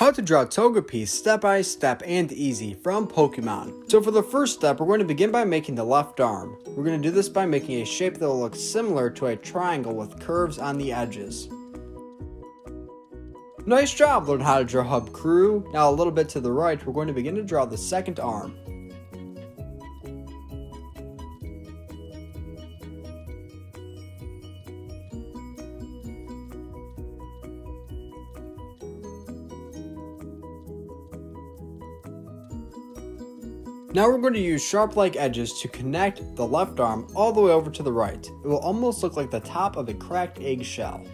How to draw Togepi step by step and easy from Pokemon. So for the first step, we're going to begin by making the left arm. We're going to do this by making a shape that will look similar to a triangle with curves on the edges. Nice job, learn how to draw Hub Crew. Now a little bit to the right, we're going to begin to draw the second arm. Now we're going to use sharp-like edges to connect the left arm all the way over to the right. It will almost look like the top of a cracked eggshell.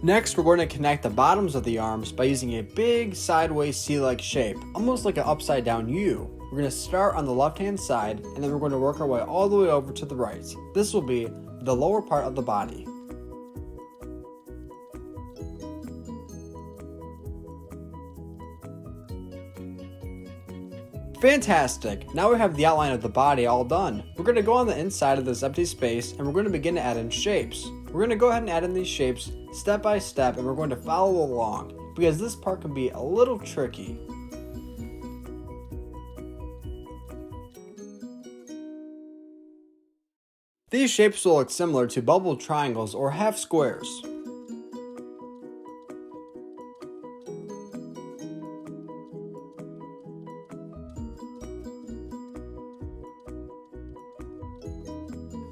Next, we're going to connect the bottoms of the arms by using a big sideways C-like shape, almost like an upside down U. We're going to start on the left hand side, and then we're going to work our way all the way over to the right. This will be the lower part of the body. Fantastic! Now we have the outline of the body all done. We're going to go on the inside of this empty space, and we're going to begin to add in shapes. We're going to go ahead and add in these shapes step by step, and we're going to follow along because this part can be a little tricky. These shapes will look similar to bubble triangles or half squares.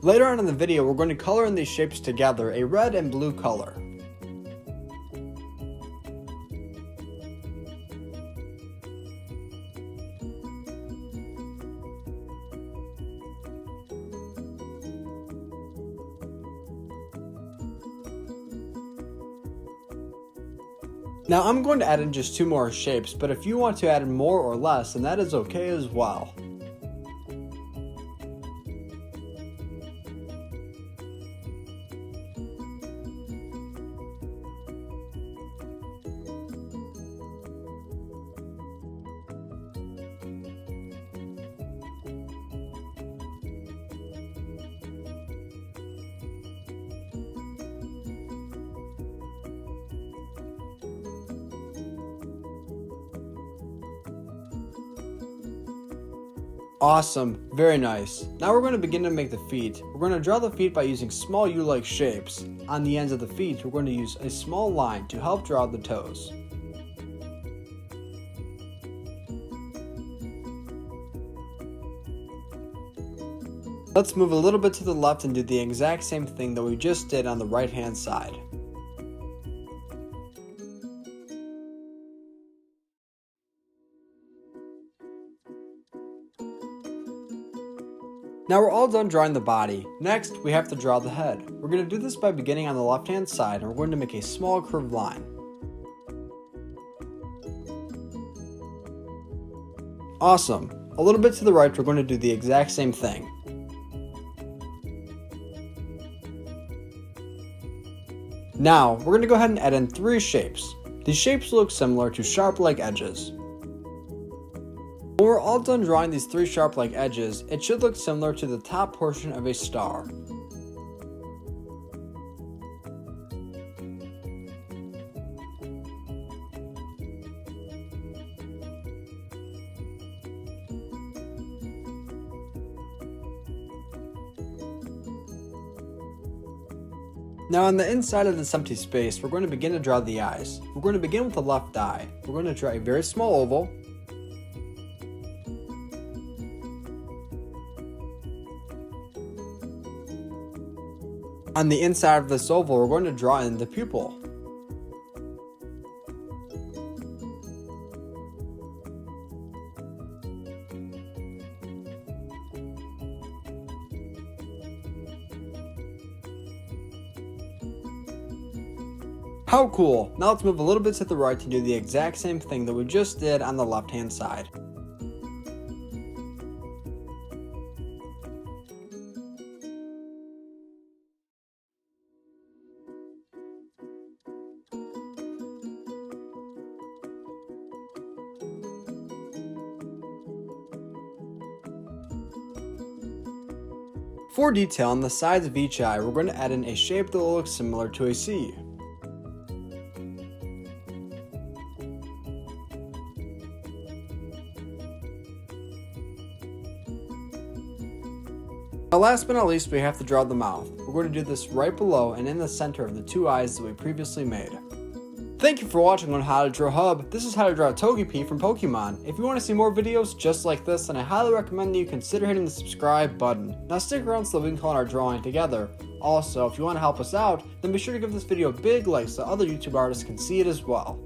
Later on in the video, we're going to color in these shapes together a red and blue color. Now I'm going to add in just 2 more shapes, but if you want to add in more or less, then that is okay as well. Awesome, very nice. Now we're going to begin to make the feet. We're going to draw the feet by using small U-like shapes. On the ends of the feet, we're going to use a small line to help draw the toes. Let's move a little bit to the left and do the exact same thing that we just did on the right hand side. Now we're all done drawing the body. Next, we have to draw the head. We're going to do this by beginning on the left hand side, and we're going to make a small curved line. Awesome. A little bit to the right, we're going to do the exact same thing. Now, we're going to go ahead and add in 3 shapes. These shapes look similar to sharp-like edges. When we're all done drawing these 3 sharp-like edges, it should look similar to the top portion of a star. Now on the inside of this empty space, we're going to begin to draw the eyes. We're going to begin with the left eye. We're going to draw a very small oval. On the inside of this oval, we're going to draw in the pupil. How cool! Now let's move a little bit to the right to do the exact same thing that we just did on the left hand side. For detail on the sides of each eye, we're going to add in a shape that will look similar to a C. Now last but not least, we have to draw the mouth. We're going to do this right below and in the center of the two eyes that we previously made. Thank you for watching on How to Draw Hub. This is how to draw Togepi from Pokemon. If you want to see more videos just like this, then I highly recommend that you consider hitting the subscribe button. Now stick around so that we can call our drawing together. Also, if you want to help us out, then be sure to give this video a big like so other YouTube artists can see it as well.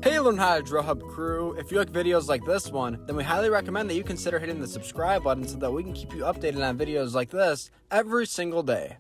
Hey Learn How to Draw Hub crew, if you like videos like this one, then we highly recommend that you consider hitting the subscribe button so that we can keep you updated on videos like this every single day.